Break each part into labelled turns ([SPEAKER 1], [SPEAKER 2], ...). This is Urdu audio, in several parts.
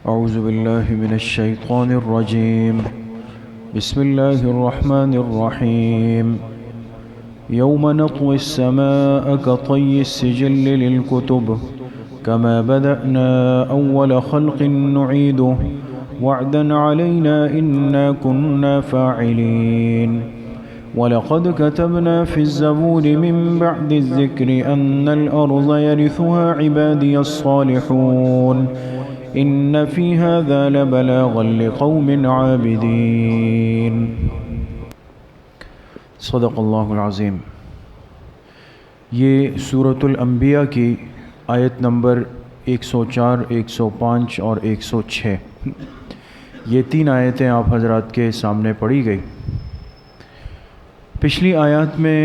[SPEAKER 1] أعوذ بالله من الشيطان الرجيم. بسم الله الرحمن الرحيم. يوم نطوي السماء كطي السجل للكتب كما بدأنا أول خلق نعيده وعدا علينا إنا كنا فاعلين. ولقد كتبنا في الزبور من بعد الذكر أن الأرض يرثها عبادي الصالحون إن في هذا لبلاغا لقوم عابدين. صدق اللہ العظیم. یہ سورۃ الانبیاء کی آیت نمبر 104, 105 اور 106 یہ 3 آیتیں آپ حضرات کے سامنے پڑھی گئی. پچھلی آیات میں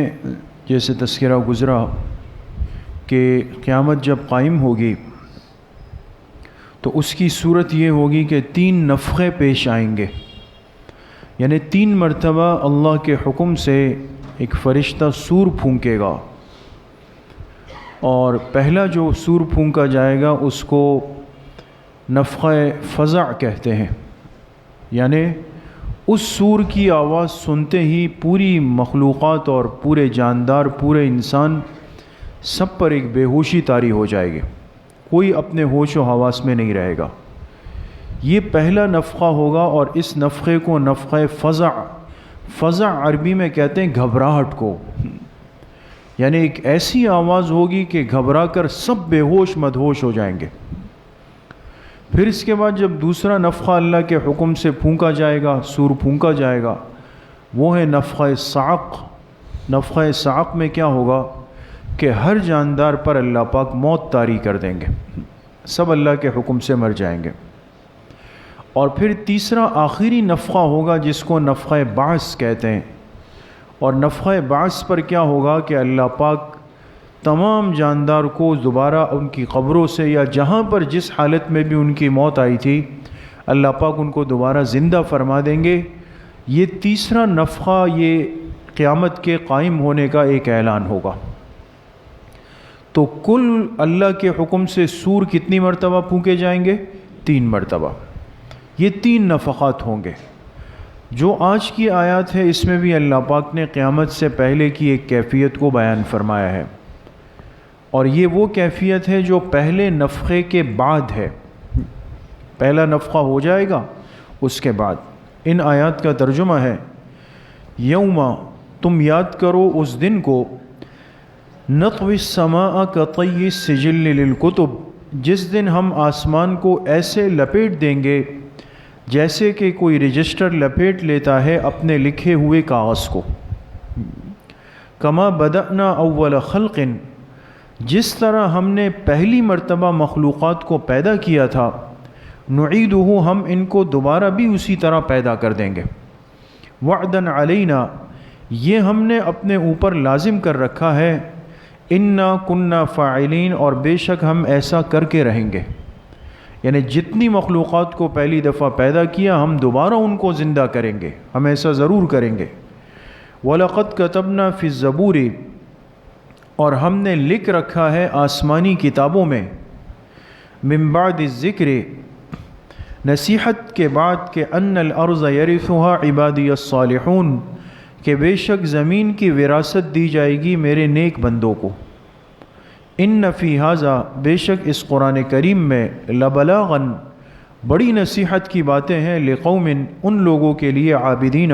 [SPEAKER 1] جیسے تذکرہ گزرا کہ قیامت جب قائم ہوگی تو اس کی صورت یہ ہوگی کہ 3 نفخے پیش آئیں گے، یعنی 3 مرتبہ اللہ کے حکم سے ایک فرشتہ سور پھونکے گا، اور پہلا جو سور پھونکا جائے گا اس کو نفخہ فزع کہتے ہیں. یعنی اس سور کی آواز سنتے ہی پوری مخلوقات اور پورے جاندار، پورے انسان سب پر ایک بے ہوشی طاری ہو جائے گی، کوئی اپنے ہوش و حواس میں نہیں رہے گا. یہ پہلا نفخہ ہوگا، اور اس نفخے کو نفخہ فزع عربی میں کہتے ہیں گھبراہٹ کو. یعنی ایک ایسی آواز ہوگی کہ گھبرا کر سب بے ہوش مدہوش ہو جائیں گے. پھر اس کے بعد جب دوسرا نفخہ اللہ کے حکم سے پھونکا جائے گا، سور پھونکا جائے گا، وہ ہے نفخہ صعق. نفخہ صعق میں کیا ہوگا کہ ہر جاندار پر اللہ پاک موت طاری کر دیں گے، سب اللہ کے حکم سے مر جائیں گے. اور پھر تیسرا آخری نفخہ ہوگا جس کو نفخہ بعث کہتے ہیں. اور نفخہ بعث پر کیا ہوگا کہ اللہ پاک تمام جاندار کو دوبارہ ان کی قبروں سے یا جہاں پر جس حالت میں بھی ان کی موت آئی تھی اللہ پاک ان کو دوبارہ زندہ فرما دیں گے. یہ تیسرا نفخہ یہ قیامت کے قائم ہونے کا ایک اعلان ہوگا. تو کل اللہ کے حکم سے سور کتنی مرتبہ پھونکے جائیں گے؟ 3 مرتبہ. یہ 3 نفخات ہوں گے. جو آج کی آیات ہے اس میں بھی اللہ پاک نے قیامت سے پہلے کی ایک کیفیت کو بیان فرمایا ہے، اور یہ وہ کیفیت ہے جو پہلے نفخے کے بعد ہے. پہلا نفخہ ہو جائے گا، اس کے بعد ان آیات کا ترجمہ ہے یوم، تم یاد کرو اس دن کو، نطوی السماء کطی السجل للکتب، جس دن ہم آسمان کو ایسے لپیٹ دیں گے جیسے کہ کوئی رجسٹر لپیٹ لیتا ہے اپنے لکھے ہوئے کاغذ کو. کما بدأنا اول خلق، جس طرح ہم نے پہلی مرتبہ مخلوقات کو پیدا کیا تھا، نعیدہ، ہم ان کو دوبارہ بھی اسی طرح پیدا کر دیں گے. وعدا علینا، یہ ہم نے اپنے اوپر لازم کر رکھا ہے. انا کننا فاعلین، اور بے شک ہم ایسا کر کے رہیں گے. یعنی جتنی مخلوقات کو پہلی دفعہ پیدا کیا ہم دوبارہ ان کو زندہ کریں گے، ہم ایسا ضرور کریں گے. وَلَقَدْ كَتَبْنَا فِي الزَّبُورِ، اور ہم نے لکھ رکھا ہے آسمانی کتابوں میں، من بعد الذکر، نصیحت کے بعد، کہ ان الارض یرثها عبادی الصالحون، کہ بے شک زمین کی وراثت دی جائے گی میرے نیک بندوں کو. ان فی ھذا، بے شک اس قرآن کریم میں، لبلاغاً، بڑی نصیحت کی باتیں ہیں، لقوم، ان لوگوں کے لیے، عابدین،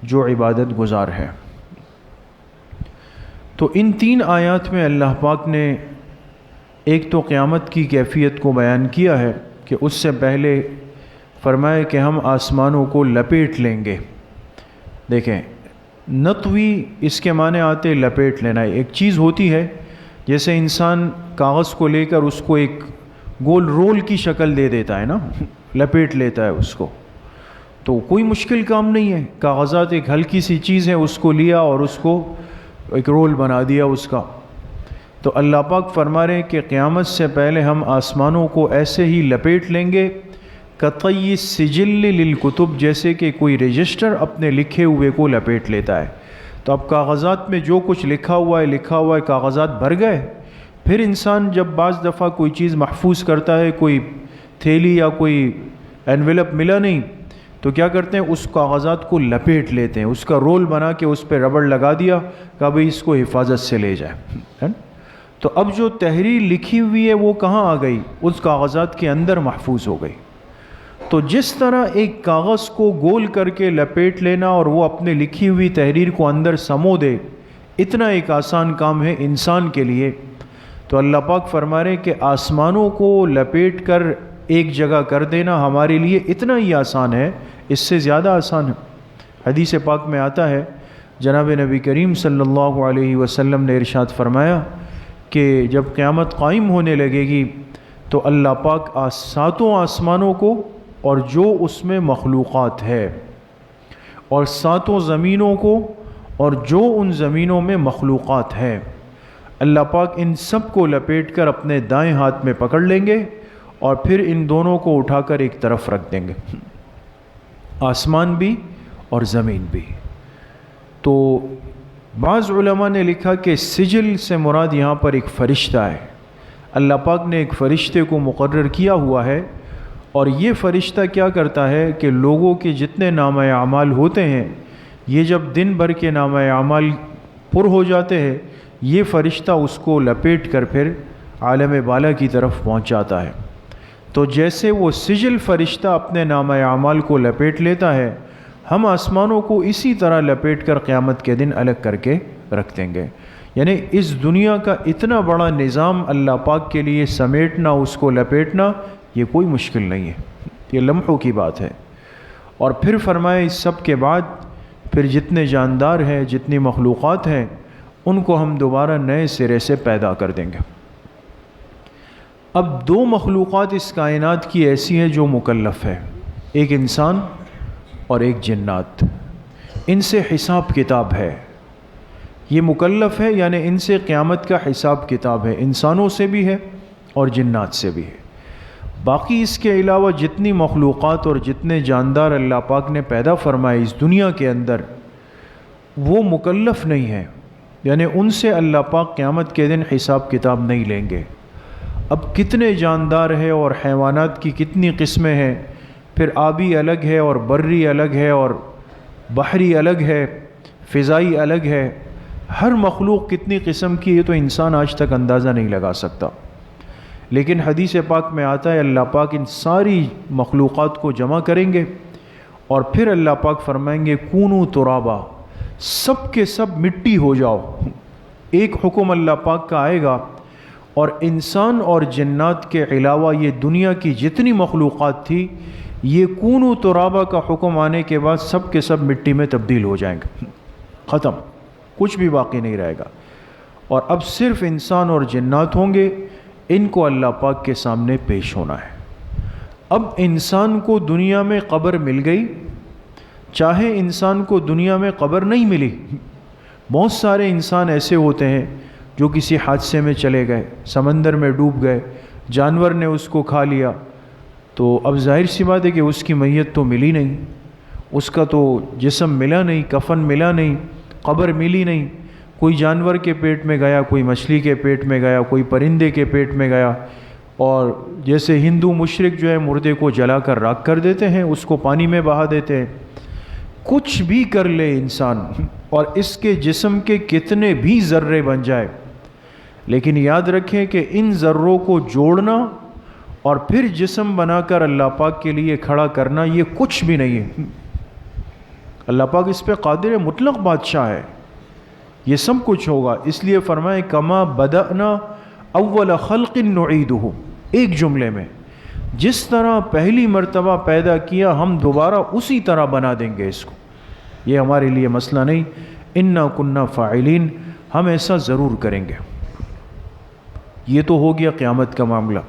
[SPEAKER 1] جو عبادت گزار ہے. تو ان 3 آیات میں اللہ پاک نے ایک تو قیامت کی کیفیت کو بیان کیا ہے کہ اس سے پہلے فرمائے کہ ہم آسمانوں کو لپیٹ لیں گے. دیکھیں، نطوی اس کے معنی آتے لپیٹ لینا. ایک چیز ہوتی ہے جیسے انسان کاغذ کو لے کر اس کو ایک گول رول کی شکل دے دیتا ہے نا، لپیٹ لیتا ہے اس کو، تو کوئی مشکل کام نہیں ہے. کاغذات ایک ہلکی سی چیز ہے، اس کو لیا اور اس کو ایک رول بنا دیا اس کا. تو اللہ پاک فرما رہے ہیں کہ قیامت سے پہلے ہم آسمانوں کو ایسے ہی لپیٹ لیں گے، کطی السجل للکتب، جیسے کہ کوئی رجسٹر اپنے لکھے ہوئے کو لپیٹ لیتا ہے. تو اب کاغذات میں جو کچھ لکھا ہوا ہے کاغذات بھر گئے. پھر انسان جب بعض دفعہ کوئی چیز محفوظ کرتا ہے، کوئی تھیلی یا کوئی انویلپ ملا نہیں تو کیا کرتے ہیں، اس کاغذات کو لپیٹ لیتے ہیں، اس کا رول بنا کے اس پہ ربڑ لگا دیا، کہا بھئی اس کو حفاظت سے لے جائے۔ تو اب جو تحریر لکھی ہوئی ہے وہ کہاں آ گئی؟ اس کاغذات کے اندر محفوظ ہو گئی۔ تو جس طرح ایک کاغذ کو گول کر کے لپیٹ لینا اور وہ اپنے لکھی ہوئی تحریر کو اندر سمو دے، اتنا ایک آسان کام ہے انسان کے لیے، تو اللہ پاک فرما رہے کہ آسمانوں کو لپیٹ کر ایک جگہ کر دینا ہمارے لیے اتنا ہی آسان ہے، اس سے زیادہ آسان ہے۔ حدیث پاک میں آتا ہے، جناب نبی کریم صلی اللہ علیہ وسلم نے ارشاد فرمایا کہ جب قیامت قائم ہونے لگے گی تو اللہ پاک ساتوں آسمانوں کو اور جو اس میں مخلوقات ہے، اور ساتوں زمینوں کو اور جو ان زمینوں میں مخلوقات ہے، اللہ پاک ان سب کو لپیٹ کر اپنے دائیں ہاتھ میں پکڑ لیں گے اور پھر ان دونوں کو اٹھا کر ایک طرف رکھ دیں گے، آسمان بھی اور زمین بھی۔ تو بعض علماء نے لکھا کہ سجل سے مراد یہاں پر ایک فرشتہ ہے، اللہ پاک نے ایک فرشتے کو مقرر کیا ہوا ہے، اور یہ فرشتہ کیا کرتا ہے کہ لوگوں کے جتنے نامہ اعمال ہوتے ہیں، یہ جب دن بھر کے نامہ اعمال پر ہو جاتے ہیں، یہ فرشتہ اس کو لپیٹ کر پھر عالم بالا کی طرف پہنچاتا ہے۔ تو جیسے وہ سجل فرشتہ اپنے نامہ اعمال کو لپیٹ لیتا ہے، ہم آسمانوں کو اسی طرح لپیٹ کر قیامت کے دن الگ کر کے رکھ دیں گے۔ یعنی اس دنیا کا اتنا بڑا نظام اللہ پاک کے لیے سمیٹنا، اس کو لپیٹنا، یہ کوئی مشکل نہیں ہے، یہ لمحوں کی بات ہے۔ اور پھر فرمائے اس سب کے بعد پھر جتنے جاندار ہیں، جتنی مخلوقات ہیں، ان کو ہم دوبارہ نئے سرے سے پیدا کر دیں گے۔ اب دو مخلوقات اس کائنات کی ایسی ہیں جو مکلف ہے، ایک انسان اور ایک جنات، ان سے حساب کتاب ہے۔ یہ مکلف ہے یعنی ان سے قیامت کا حساب کتاب ہے، انسانوں سے بھی ہے اور جنات سے بھی ہے۔ باقی اس کے علاوہ جتنی مخلوقات اور جتنے جاندار اللہ پاک نے پیدا فرمائے اس دنیا کے اندر، وہ مکلف نہیں ہیں، یعنی ان سے اللہ پاک قیامت کے دن حساب کتاب نہیں لیں گے۔ اب کتنے جاندار ہیں اور حیوانات کی کتنی قسمیں ہیں، پھر آبی الگ ہے اور بری الگ ہے اور بحری الگ ہے، فضائی الگ ہے، ہر مخلوق کتنی قسم کی ہے تو انسان آج تک اندازہ نہیں لگا سکتا۔ لیکن حدیث پاک میں آتا ہے اللہ پاک ان ساری مخلوقات کو جمع کریں گے اور پھر اللہ پاک فرمائیں گے کونو ترابا، سب کے سب مٹی ہو جاؤ۔ ایک حکم اللہ پاک کا آئے گا اور انسان اور جنات کے علاوہ یہ دنیا کی جتنی مخلوقات تھی، یہ کونو ترابا کا حکم آنے کے بعد سب کے سب مٹی میں تبدیل ہو جائیں گے، ختم، کچھ بھی باقی نہیں رہے گا۔ اور اب صرف انسان اور جنات ہوں گے، ان کو اللہ پاک کے سامنے پیش ہونا ہے۔ اب انسان کو دنیا میں قبر مل گئی، چاہے انسان کو دنیا میں قبر نہیں ملی، بہت سارے انسان ایسے ہوتے ہیں جو کسی حادثے میں چلے گئے، سمندر میں ڈوب گئے، جانور نے اس کو کھا لیا، تو اب ظاہر سی بات ہے کہ اس کی میت تو ملی نہیں، اس کا تو جسم ملا نہیں، کفن ملا نہیں، قبر ملی نہیں۔ کوئی جانور کے پیٹ میں گیا، کوئی مچھلی کے پیٹ میں گیا، کوئی پرندے کے پیٹ میں گیا، اور جیسے ہندو مشرک جو ہے مردے کو جلا کر راکھ کر دیتے ہیں، اس کو پانی میں بہا دیتے ہیں۔ کچھ بھی کر لے انسان اور اس کے جسم کے کتنے بھی ذرے بن جائے، لیکن یاد رکھیں کہ ان ذروں کو جوڑنا اور پھر جسم بنا کر اللہ پاک کے لیے کھڑا کرنا، یہ کچھ بھی نہیں ہے۔ اللہ پاک اس پہ قادر مطلق بادشاہ ہے، یہ سب کچھ ہوگا۔ اس لیے فرمائے کما بدأنا اول خلق نعیدہ، ایک جملے میں جس طرح پہلی مرتبہ پیدا کیا ہم دوبارہ اسی طرح بنا دیں گے اس کو، یہ ہمارے لیے مسئلہ نہیں۔ انا کنا فاعلین، ہم ایسا ضرور کریں گے۔ یہ تو ہو گیا قیامت کا معاملہ۔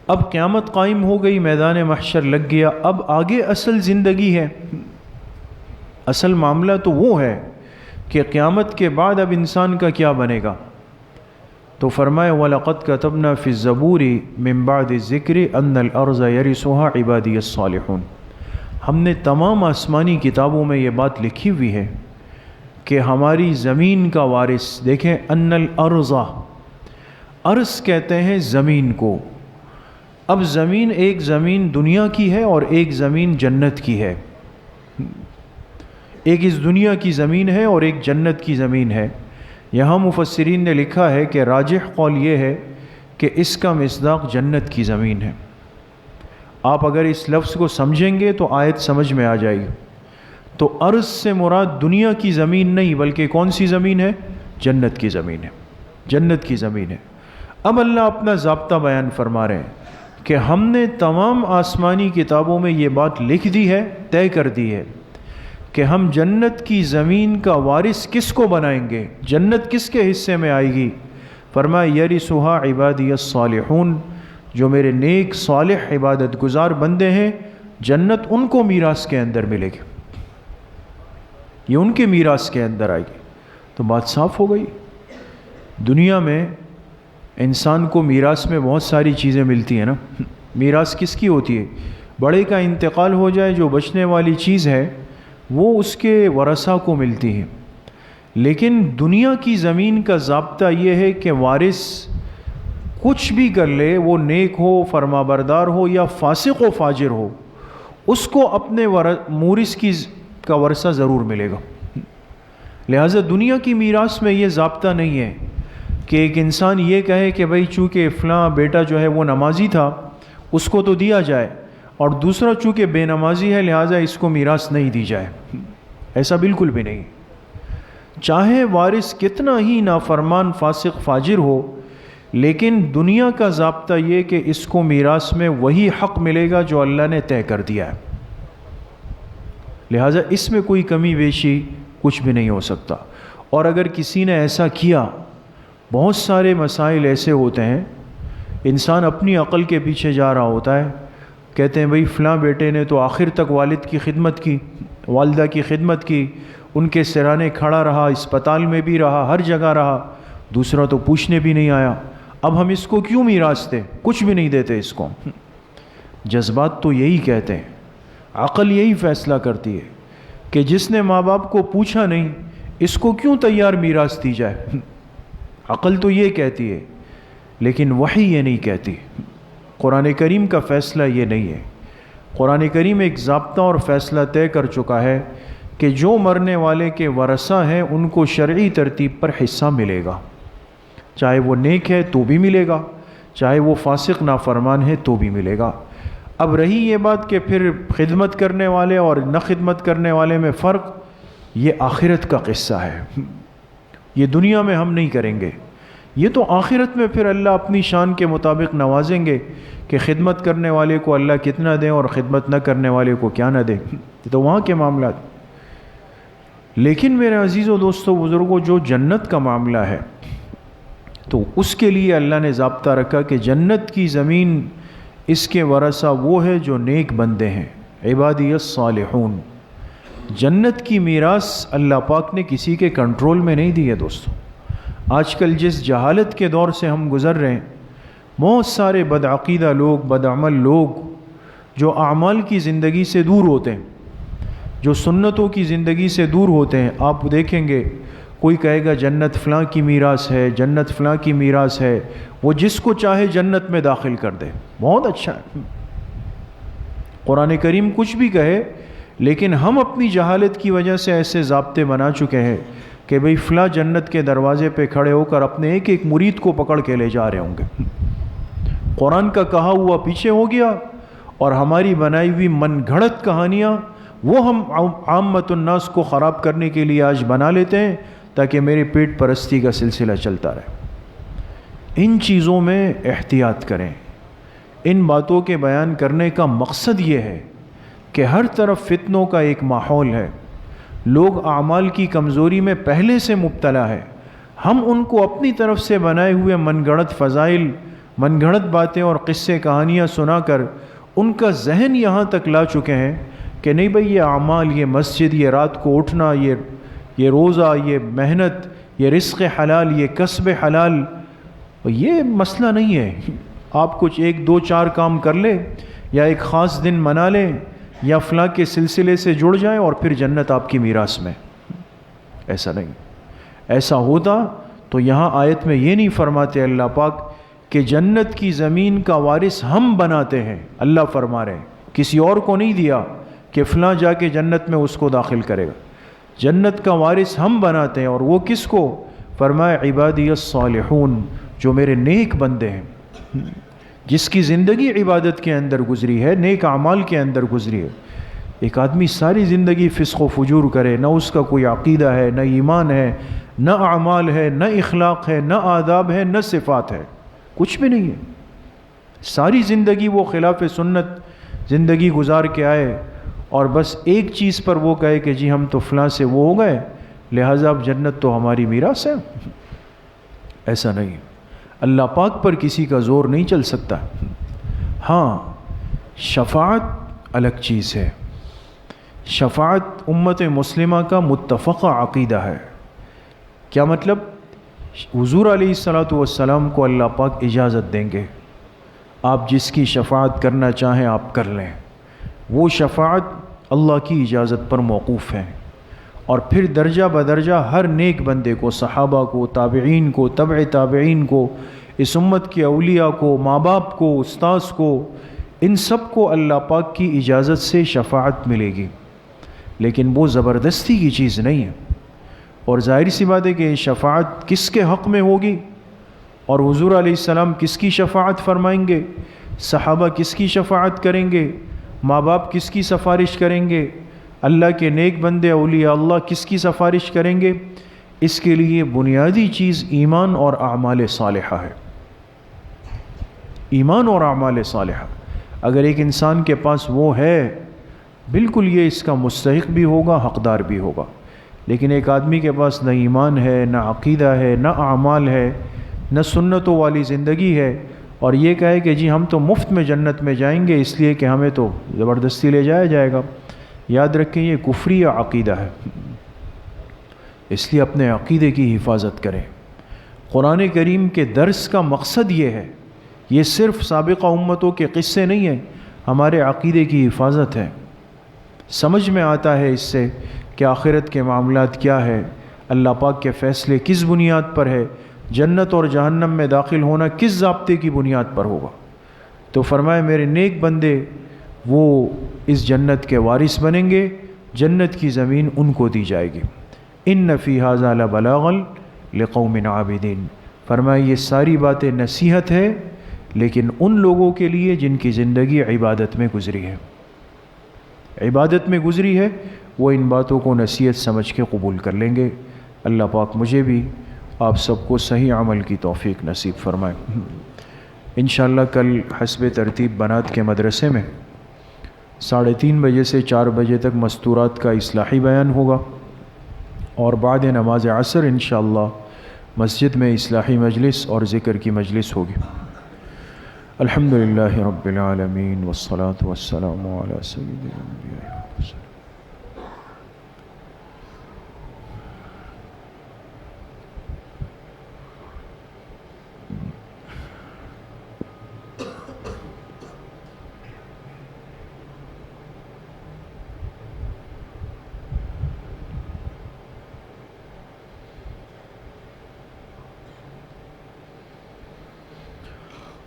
[SPEAKER 1] اب قیامت قائم ہو گئی، میدان محشر لگ گیا، اب آگے اصل زندگی ہے، اصل معاملہ تو وہ ہے کہ قیامت کے بعد اب انسان کا کیا بنے گا۔ تو فرمائے وَلَقَدْ كَتَبْنَا فِي الزَّبُورِ مِن بَعْدِ الذِّكْرِ أَنَّ الْأَرْضَ يَرِثُهَا عِبَادِيَ الصَّالِحُونَ، ہم نے تمام آسمانی کتابوں میں یہ بات لکھی ہوئی ہے کہ ہماری زمین کا وارث، دیکھیں ان الارض، ارض کہتے ہیں زمین کو، اب زمین، ایک زمین دنیا کی ہے اور ایک زمین جنت کی ہے، ایک اس دنیا کی زمین ہے اور ایک جنت کی زمین ہے۔ یہاں مفسرین نے لکھا ہے کہ راجح قول یہ ہے کہ اس کا مصداق جنت کی زمین ہے۔ آپ اگر اس لفظ کو سمجھیں گے تو آیت سمجھ میں آ جائے گی۔ تو ارض سے مراد دنیا کی زمین نہیں بلکہ کون سی زمین ہے؟ جنت کی زمین ہے، جنت کی زمین ہے۔ اب اللہ اپنا ضابطہ بیان فرما رہے ہیں کہ ہم نے تمام آسمانی کتابوں میں یہ بات لکھ دی ہے، طے کر دی ہے کہ ہم جنت کی زمین کا وارث کس کو بنائیں گے، جنت کس کے حصے میں آئے گی؟ فرمایا یرثھا عبادی الصالحون، جو میرے نیک صالح عبادت گزار بندے ہیں، جنت ان کو میراث کے اندر ملے گی، یہ ان کے میراث کے اندر آئے گی۔ تو بات صاف ہو گئی۔ دنیا میں انسان کو میراث میں بہت ساری چیزیں ملتی ہیں نا۔ میراث کس کی ہوتی ہے؟ بڑے کا انتقال ہو جائے، جو بچنے والی چیز ہے وہ اس کے ورثہ کو ملتی ہے۔ لیکن دنیا کی زمین کا ضابطہ یہ ہے کہ وارث کچھ بھی کر لے، وہ نیک ہو، فرما بردار ہو یا فاسق و فاجر ہو، اس کو اپنے مورث کا ورثہ ضرور ملے گا۔ لہٰذا دنیا کی میراث میں یہ ضابطہ نہیں ہے کہ ایک انسان یہ کہے کہ بھئی چونکہ فلاں بیٹا جو ہے وہ نمازی تھا اس کو تو دیا جائے، اور دوسرا چونکہ بے نمازی ہے لہٰذا اس کو میراث نہیں دی جائے۔ ایسا بالکل بھی نہیں۔ چاہے وارث کتنا ہی نافرمان فاسق فاجر ہو، لیکن دنیا کا ضابطہ یہ کہ اس کو میراث میں وہی حق ملے گا جو اللہ نے طے کر دیا ہے۔ لہٰذا اس میں کوئی کمی بیشی کچھ بھی نہیں ہو سکتا۔ اور اگر کسی نے ایسا کیا، بہت سارے مسائل ایسے ہوتے ہیں، انسان اپنی عقل کے پیچھے جا رہا ہوتا ہے، کہتے ہیں بھئی فلاں بیٹے نے تو آخر تک والد کی خدمت کی، والدہ کی خدمت کی، ان کے سرانے کھڑا رہا، اسپتال میں بھی رہا، ہر جگہ رہا، دوسرا تو پوچھنے بھی نہیں آیا، اب ہم اس کو کیوں میراث دیں؟ کچھ بھی نہیں دیتے اس کو۔ جذبات تو یہی کہتے ہیں، عقل یہی فیصلہ کرتی ہے کہ جس نے ماں باپ کو پوچھا نہیں اس کو کیوں تیار میراث دی جائے۔ عقل تو یہ کہتی ہے، لیکن وحی یہ نہیں کہتی، قرآن کریم کا فیصلہ یہ نہیں ہے۔ قرآن کریم ایک ضابطہ اور فیصلہ طے کر چکا ہے کہ جو مرنے والے کے ورثہ ہیں ان کو شرعی ترتیب پر حصہ ملے گا، چاہے وہ نیک ہے تو بھی ملے گا، چاہے وہ فاسق نافرمان ہے تو بھی ملے گا۔ اب رہی یہ بات کہ پھر خدمت کرنے والے اور نہ خدمت کرنے والے میں فرق، یہ آخرت کا قصہ ہے، یہ دنیا میں ہم نہیں کریں گے، یہ تو آخرت میں پھر اللہ اپنی شان کے مطابق نوازیں گے کہ خدمت کرنے والے کو اللہ کتنا دیں اور خدمت نہ کرنے والے کو کیا نہ دیں، یہ تو وہاں کے معاملات۔ لیکن میرے عزیز و دوستو بزرگوں، جو جنت کا معاملہ ہے تو اس کے لیے اللہ نے ضابطہ رکھا کہ جنت کی زمین اس کے ورثہ وہ ہے جو نیک بندے ہیں، عبادی الصالحون۔ جنت کی میراث اللہ پاک نے کسی کے کنٹرول میں نہیں دی ہے دوستو۔ آج کل جس جہالت کے دور سے ہم گزر رہے ہیں، بہت سارے بدعقیدہ لوگ، بدعمل لوگ جو اعمال کی زندگی سے دور ہوتے ہیں، جو سنتوں کی زندگی سے دور ہوتے ہیں، آپ دیکھیں گے کوئی کہے گا جنت فلاں کی میراث ہے، جنت فلاں کی میراث ہے، وہ جس کو چاہے جنت میں داخل کر دے، بہت اچھا ہے۔ قرآن کریم کچھ بھی کہے، لیکن ہم اپنی جہالت کی وجہ سے ایسے ضابطے بنا چکے ہیں کہ بھئی فلاں جنت کے دروازے پہ کھڑے ہو کر اپنے ایک ایک مرید کو پکڑ کے لے جا رہے ہوں گے۔ قرآن کا کہا ہوا پیچھے ہو گیا اور ہماری بنائی ہوئی من گھڑت کہانیاں وہ ہم عامت الناس کو خراب کرنے کے لیے آج بنا لیتے ہیں تاکہ میرے پیٹ پرستی کا سلسلہ چلتا رہے۔ ان چیزوں میں احتیاط کریں۔ ان باتوں کے بیان کرنے کا مقصد یہ ہے کہ ہر طرف فتنوں کا ایک ماحول ہے، لوگ اعمال کی کمزوری میں پہلے سے مبتلا ہے، ہم ان کو اپنی طرف سے بنائے ہوئے من گھڑت فضائل، من گھڑت باتیں اور قصے کہانیاں سنا کر ان کا ذہن یہاں تک لا چکے ہیں کہ نہیں بھئی یہ اعمال، یہ مسجد، یہ رات کو اٹھنا، یہ روزہ، یہ محنت، یہ رزق حلال، یہ کسب حلال، یہ مسئلہ نہیں ہے۔ آپ کچھ 1 2 4 کام کر لیں یا ایک خاص دن منا لیں یا فلاں کے سلسلے سے جڑ جائیں اور پھر جنت آپ کی میراث میں، ایسا نہیں۔ ایسا ہوتا تو یہاں آیت میں یہ نہیں فرماتے اللہ پاک کہ جنت کی زمین کا وارث ہم بناتے ہیں. اللہ فرما رہے ہیں کسی اور کو نہیں دیا کہ فلاں جا کے جنت میں اس کو داخل کرے گا. جنت کا وارث ہم بناتے ہیں. اور وہ کس کو؟ فرمایا عبادی الصالحون، جو میرے نیک بندے ہیں، جس کی زندگی عبادت کے اندر گزری ہے، نیک اعمال کے اندر گزری ہے. ایک آدمی ساری زندگی فسق و فجور کرے، نہ اس کا کوئی عقیدہ ہے، نہ ایمان ہے، نہ اعمال ہے، نہ اخلاق ہے، نہ آداب ہے، نہ صفات ہے، کچھ بھی نہیں ہے. ساری زندگی وہ خلاف سنت زندگی گزار کے آئے اور بس ایک چیز پر وہ کہے کہ جی ہم تو فلاں سے وہ ہو گئے لہٰذا اب جنت تو ہماری میراث ہے. ایسا نہیں. اللہ پاک پر کسی کا زور نہیں چل سکتا. ہاں، شفاعت الگ چیز ہے. شفاعت امت مسلمہ کا متفقہ عقیدہ ہے. کیا مطلب؟ حضور علیہ السلام کو اللہ پاک اجازت دیں گے، آپ جس کی شفاعت کرنا چاہیں آپ کر لیں. وہ شفاعت اللہ کی اجازت پر موقوف ہے. اور پھر درجہ بدرجہ ہر نیک بندے کو، صحابہ کو، تابعین کو، تبع تابعین کو، اس امت کے اولیاء کو، ماں باپ کو، استاذ کو، ان سب کو اللہ پاک کی اجازت سے شفاعت ملے گی. لیکن وہ زبردستی کی چیز نہیں ہے. اور ظاہر سی بات ہے کہ شفاعت کس کے حق میں ہوگی؟ اور حضور علیہ السلام کس کی شفاعت فرمائیں گے؟ صحابہ کس کی شفاعت کریں گے؟ ماں باپ کس کی سفارش کریں گے؟ اللہ کے نیک بندے اولیاء اللہ کس کی سفارش کریں گے؟ اس کے لیے بنیادی چیز ایمان اور اعمال صالحہ ہے. ایمان اور اعمال صالحہ اگر ایک انسان کے پاس وہ ہے، بالکل یہ اس کا مستحق بھی ہوگا، حقدار بھی ہوگا. لیکن ایک آدمی کے پاس نہ ایمان ہے، نہ عقیدہ ہے، نہ اعمال ہے، نہ سنتوں والی زندگی ہے، اور یہ کہے کہ جی ہم تو مفت میں جنت میں جائیں گے اس لیے کہ ہمیں تو زبردستی لے جایا جائے گا. یاد رکھیں یہ کفری عقیدہ ہے. اس لیے اپنے عقیدے کی حفاظت کریں. قرآن کریم کے درس کا مقصد یہ ہے، یہ صرف سابقہ امتوں کے قصے نہیں ہیں، ہمارے عقیدے کی حفاظت ہے. سمجھ میں آتا ہے اس سے کہ آخرت کے معاملات کیا ہے، اللہ پاک کے فیصلے کس بنیاد پر ہے، جنت اور جہنم میں داخل ہونا کس ضابطے کی بنیاد پر ہوگا. تو فرمائے میرے نیک بندے وہ اس جنت کے وارث بنیں گے، جنت کی زمین ان کو دی جائے گی. ان فی ھذا لبلاغا لقوم عابدین. فرمائے یہ ساری باتیں نصیحت ہے لیکن ان لوگوں کے لیے جن کی زندگی عبادت میں گزری ہے. عبادت میں گزری ہے وہ ان باتوں کو نصیحت سمجھ کے قبول کر لیں گے. اللہ پاک مجھے بھی آپ سب کو صحیح عمل کی توفیق نصیب فرمائے. انشاءاللہ کل حسب ترتیب بنات کے مدرسے میں 3:30 بجے سے 4 بجے تک مستورات کا اصلاحی بیان ہوگا، اور بعد نماز عصر انشاءاللہ مسجد میں اصلاحی مجلس اور ذکر کی مجلس ہوگی. الحمدللہ رب العالمین والصلاة والسلام علی سید الانبیاء.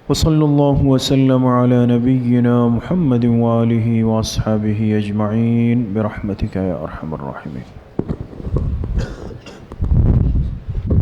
[SPEAKER 1] وصلی اللہ وسلم علی نبینا محمد وآلہ واصحابہ اجمعین برحمتک یا ارحم الراحمین.